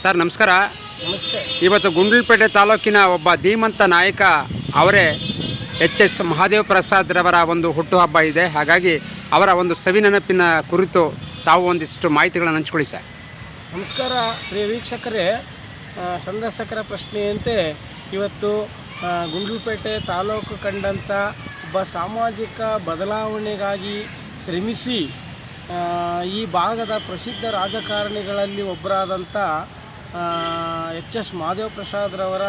Sir ನಮಸ್ಕಾರ. ನಮಸ್ತೆ. ಇವತ್ತು ಗುಂಡ್ಲುಪೇಟೆ ತಾಲೂಕಿನ ಒಬ್ಬ ಧೀಮಂತ ನಾಯಕ ಅವರೇ ಎಚ್ ಮಹಾದೇವ ಪ್ರಸಾದ್ರವರ ಒಂದು ಹುಟ್ಟುಹಬ್ಬ ಇದೆ. ಹಾಗಾಗಿ ಅವರ ಒಂದು ಸವಿನೆನಪಿನ ಕುರಿತು ತಾವು ಒಂದಿಷ್ಟು ಮಾಹಿತಿಗಳನ್ನು ಹಂಚ್ಕೊಳ್ಳಿ ಸರ್. ನಮಸ್ಕಾರ ಪ್ರಿಯ ವೀಕ್ಷಕರೇ. ಸಂದರ್ಶಕರ ಪ್ರಶ್ನೆಯಂತೆ ಇವತ್ತು ಗುಂಡ್ಲುಪೇಟೆ ತಾಲೂಕು ಕಂಡಂಥ ಒಬ್ಬ ಸಾಮಾಜಿಕ ಬದಲಾವಣೆಗಾಗಿ ಶ್ರಮಿಸಿ ಈ ಭಾಗದ ಪ್ರಸಿದ್ಧ ರಾಜಕಾರಣಿಗಳಲ್ಲಿ ಒಬ್ಬರಾದಂಥ ಎಚ್ ಮಹಾದೇವ ಪ್ರಸಾದ್ರವರ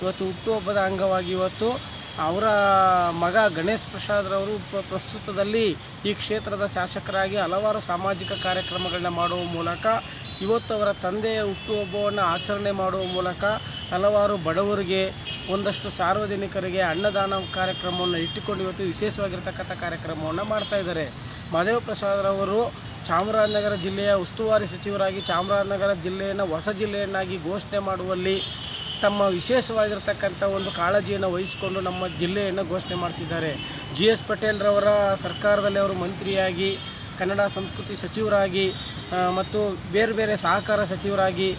ಇವತ್ತು ಹುಟ್ಟುಹಬ್ಬದ ಅಂಗವಾಗಿ ಇವತ್ತು ಅವರ ಮಗ ಗಣೇಶ್ ಪ್ರಸಾದ್ರವರು ಪ್ರಸ್ತುತದಲ್ಲಿ ಈ ಕ್ಷೇತ್ರದ ಶಾಸಕರಾಗಿ ಹಲವಾರು ಸಾಮಾಜಿಕ ಕಾರ್ಯಕ್ರಮಗಳನ್ನ ಮಾಡುವ ಮೂಲಕ ಇವತ್ತು ಅವರ ತಂದೆಯ ಹುಟ್ಟುಹಬ್ಬವನ್ನು ಆಚರಣೆ ಮಾಡುವ ಮೂಲಕ ಹಲವಾರು ಬಡವರಿಗೆ ಒಂದಷ್ಟು ಸಾರ್ವಜನಿಕರಿಗೆ ಅನ್ನದಾನ ಕಾರ್ಯಕ್ರಮವನ್ನು ಇಟ್ಟುಕೊಂಡು ಇವತ್ತು ವಿಶೇಷವಾಗಿರ್ತಕ್ಕಂಥ ಕಾರ್ಯಕ್ರಮವನ್ನು ಮಾಡ್ತಾಯಿದ್ದಾರೆ. ಮಹಾದೇವ ಪ್ರಸಾದ್ರವರು ಚಾಮರಾಜನಗರ ಜಿಲ್ಲೆಯ ಉಸ್ತುವಾರಿ ಸಚಿವರಾಗಿ ಚಾಮರಾಜನಗರ ಜಿಲ್ಲೆಯನ್ನು ಹೊಸ ಜಿಲ್ಲೆಯನ್ನಾಗಿ ಘೋಷಣೆ ಮಾಡುವಲ್ಲಿ ತಮ್ಮ ವಿಶೇಷವಾಗಿರ್ತಕ್ಕಂಥ ಒಂದು ಕಾಳಜಿಯನ್ನು ವಹಿಸಿಕೊಂಡು ನಮ್ಮ ಜಿಲ್ಲೆಯನ್ನು ಘೋಷಣೆ ಮಾಡಿಸಿದ್ದಾರೆ. GH ಪಟೇಲ್ರವರ ಸರ್ಕಾರದಲ್ಲಿ ಅವರು ಮಂತ್ರಿಯಾಗಿ, ಕನ್ನಡ ಸಂಸ್ಕೃತಿ ಸಚಿವರಾಗಿ ಮತ್ತು ಬೇರೆ ಬೇರೆ ಸಹಕಾರ ಸಚಿವರಾಗಿ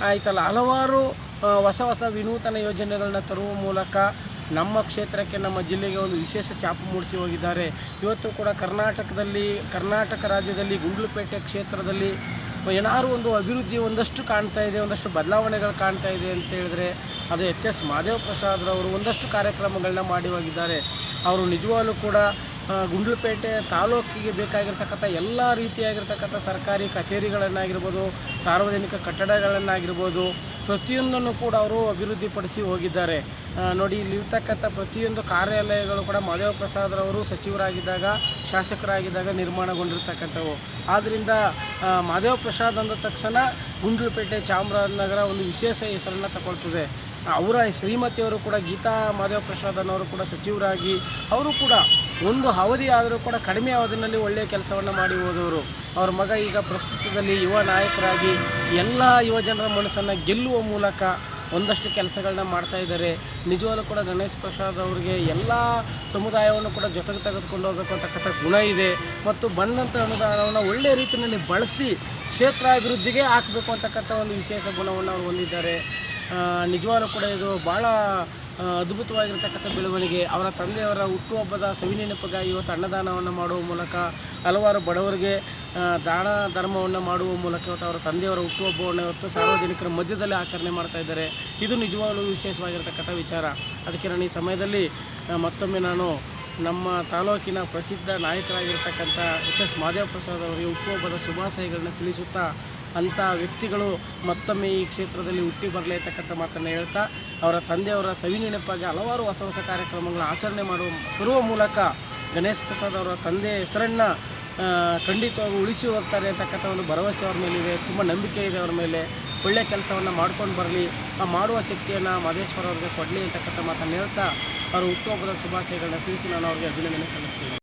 ಆಯ್ತಲ್ಲ ಹಲವಾರು ಹೊಸ ವಿನೂತನ ಯೋಜನೆಗಳನ್ನ ತರುವ ಮೂಲಕ ನಮ್ಮ ಕ್ಷೇತ್ರಕ್ಕೆ, ನಮ್ಮ ಜಿಲ್ಲೆಗೆ ಒಂದು ವಿಶೇಷ ಛಾಪು ಮೂಡಿಸಿ ಹೋಗಿದ್ದಾರೆ. ಇವತ್ತು ಕೂಡ ಕರ್ನಾಟಕ ರಾಜ್ಯದಲ್ಲಿ ಗುಂಡ್ಲುಪೇಟೆ ಕ್ಷೇತ್ರದಲ್ಲಿ ಏನಾದರೂ ಒಂದು ಅಭಿವೃದ್ಧಿ ಒಂದಷ್ಟು ಕಾಣ್ತಾ ಇದೆ, ಒಂದಷ್ಟು ಬದಲಾವಣೆಗಳು ಕಾಣ್ತಾ ಇದೆ ಅಂತ ಹೇಳಿದ್ರೆ ಅದು ಎಚ್ ಮಹಾದೇವ ಪ್ರಸಾದ್ರವರು ಒಂದಷ್ಟು ಕಾರ್ಯಕ್ರಮಗಳನ್ನ ಮಾಡಿ ಹೋಗಿದ್ದಾರೆ. ಅವರು ನಿಜವಾಗ್ಲೂ ಕೂಡ ಗುಂಡ್ಲುಪೇಟೆ ತಾಲೂಕಿಗೆ ಬೇಕಾಗಿರ್ತಕ್ಕಂಥ ಎಲ್ಲ ರೀತಿಯಾಗಿರ್ತಕ್ಕಂಥ ಸರ್ಕಾರಿ ಕಚೇರಿಗಳನ್ನಾಗಿರ್ಬೋದು, ಸಾರ್ವಜನಿಕ ಕಟ್ಟಡಗಳನ್ನಾಗಿರ್ಬೋದು, ಪ್ರತಿಯೊಂದನ್ನು ಕೂಡ ಅವರು ಅಭಿವೃದ್ಧಿಪಡಿಸಿ ಹೋಗಿದ್ದಾರೆ. ನೋಡಿ, ಇಲ್ಲಿರ್ತಕ್ಕಂಥ ಪ್ರತಿಯೊಂದು ಕಾರ್ಯಾಲಯಗಳು ಕೂಡ ಮಹಾದೇವ ಪ್ರಸಾದ್ರವರು ಸಚಿವರಾಗಿದ್ದಾಗ, ಶಾಸಕರಾಗಿದ್ದಾಗ ನಿರ್ಮಾಣಗೊಂಡಿರ್ತಕ್ಕಂಥವು. ಆದ್ದರಿಂದ ಮಹಾದೇವ ಪ್ರಸಾದ್ ಅಂದ ತಕ್ಷಣ ಗುಂಡ್ಲುಪೇಟೆ, ಚಾಮರಾಜನಗರ ಒಂದು ವಿಶೇಷ ಹೆಸರನ್ನು ತಗೊಳ್ತದೆ. ಅವರ ಶ್ರೀಮತಿಯವರು ಕೂಡ ಗೀತಾ ಮಹಾದೇವ ಪ್ರಸಾದನವರು ಕೂಡ ಸಚಿವರಾಗಿ ಅವರು ಕೂಡ ಒಂದು ಅವಧಿ ಆದರೂ ಕೂಡ ಕಡಿಮೆ ಅವಧಿಯಲ್ಲಿ ಒಳ್ಳೆಯ ಕೆಲಸವನ್ನು ಮಾಡಿ ಹೋದವರು. ಅವ್ರ ಮಗ ಈಗ ಪ್ರಸ್ತುತದಲ್ಲಿ ಯುವ ನಾಯಕರಾಗಿ ಎಲ್ಲ ಯುವ ಜನರ ಮನಸ್ಸನ್ನು ಗೆಲ್ಲುವ ಮೂಲಕ ಒಂದಷ್ಟು ಕೆಲಸಗಳನ್ನ ಮಾಡ್ತಾಯಿದ್ದಾರೆ. ನಿಜವಾಗ್ಲೂ ಕೂಡ ಗಣೇಶ್ ಪ್ರಸಾದ್ ಅವರಿಗೆ ಎಲ್ಲ ಸಮುದಾಯವನ್ನು ಕೂಡ ಜೊತೆಗೆ ತೆಗೆದುಕೊಂಡು ಹೋಗಬೇಕು ಅಂತಕ್ಕಂಥ ಗುಣ ಇದೆ ಮತ್ತು ಬಂದಂಥ ಅನುದಾನವನ್ನು ಒಳ್ಳೆಯ ರೀತಿಯಲ್ಲಿ ಬಳಸಿ ಕ್ಷೇತ್ರ ಅಭಿವೃದ್ಧಿಗೆ ಹಾಕಬೇಕು ಅಂತಕ್ಕಂಥ ಒಂದು ವಿಶೇಷ ಗುಣವನ್ನು ಅವರು ಹೊಂದಿದ್ದಾರೆ. ನಿಜವಾಗ್ಲೂ ಕೂಡ ಇದು ಭಾಳ ಅದ್ಭುತವಾಗಿರ್ತಕ್ಕಂಥ ಬೆಳವಣಿಗೆ. ಅವರ ತಂದೆಯವರ ಹುಟ್ಟುಹಬ್ಬದ ಸವಿನೆನಪಿಗಾಗಿ ಇವತ್ತು ಅನ್ನದಾನವನ್ನು ಮಾಡುವ ಮೂಲಕ ಹಲವಾರು ಬಡವರಿಗೆ ದಾನ ಧರ್ಮವನ್ನು ಮಾಡುವ ಮೂಲಕ ಇವತ್ತು ಅವರ ತಂದೆಯವರ ಹುಟ್ಟುಹಬ್ಬವನ್ನು ಇವತ್ತು ಸಾರ್ವಜನಿಕರ ಮಧ್ಯದಲ್ಲಿ ಆಚರಣೆ ಮಾಡ್ತಾಯಿದ್ದಾರೆ. ಇದು ನಿಜವಾಗಲೂ ವಿಶೇಷವಾಗಿರ್ತಕ್ಕಂಥ ವಿಚಾರ. ಅದಕ್ಕೆ ನಾನು ಈ ಸಮಯದಲ್ಲಿ ಮತ್ತೊಮ್ಮೆ ನಾನು ನಮ್ಮ ತಾಲೂಕಿನ ಪ್ರಸಿದ್ಧ ನಾಯಕರಾಗಿರ್ತಕ್ಕಂಥ ಎಚ್ ಮಹಾದೇವ ಪ್ರಸಾದ್ ಅವರಿಗೆ ಹುಟ್ಟುಹಬ್ಬದ ಶುಭಾಶಯಗಳನ್ನ ತಿಳಿಸುತ್ತಾ, ಅಂಥ ವ್ಯಕ್ತಿಗಳು ಮತ್ತೊಮ್ಮೆ ಈ ಕ್ಷೇತ್ರದಲ್ಲಿ ಹುಟ್ಟಿ ಬರಲೇತಕ್ಕಂಥ ಮಾತನ್ನು ಹೇಳ್ತಾ, ಅವರ ತಂದೆಯವರ ಸವಿನೆನಪಾಗಿ ಹಲವಾರು ಹೊಸ ಕಾರ್ಯಕ್ರಮಗಳನ್ನ ಆಚರಣೆ ತರುವ ಮೂಲಕ ಗಣೇಶ್ ಪ್ರಸಾದ್ ಅವರ ತಂದೆ ಹೆಸರನ್ನು ಖಂಡಿತವಾಗಿ ಉಳಿಸಿ ಹೋಗ್ತಾರೆ ಅಂತಕ್ಕಂಥ ಒಂದು ಭರವಸೆ ಅವ್ರ ಮೇಲಿದೆ. ತುಂಬ ನಂಬಿಕೆ ಇದೆ ಅವ್ರ ಮೇಲೆ. ಒಳ್ಳೆಯ ಕೆಲಸವನ್ನು ಮಾಡ್ಕೊಂಡು ಬರಲಿ, ಆ ಮಾಡುವ ಶಕ್ತಿಯನ್ನು ಮಹದೇಶ್ವರ ಅವ್ರಿಗೆ ಕೊಡಲಿ ಅಂತಕ್ಕಂಥ ಮಾತನ್ನು ಹೇಳ್ತಾ ಅವರ ಹುಟ್ಟುಹಬ್ಬದ ಶುಭಾಶಯಗಳನ್ನ ತಿಳಿಸಿ ನಾನು ಅವ್ರಿಗೆ ಅಭಿನಂದನೆ ಸಲ್ಲಿಸ್ತೀನಿ.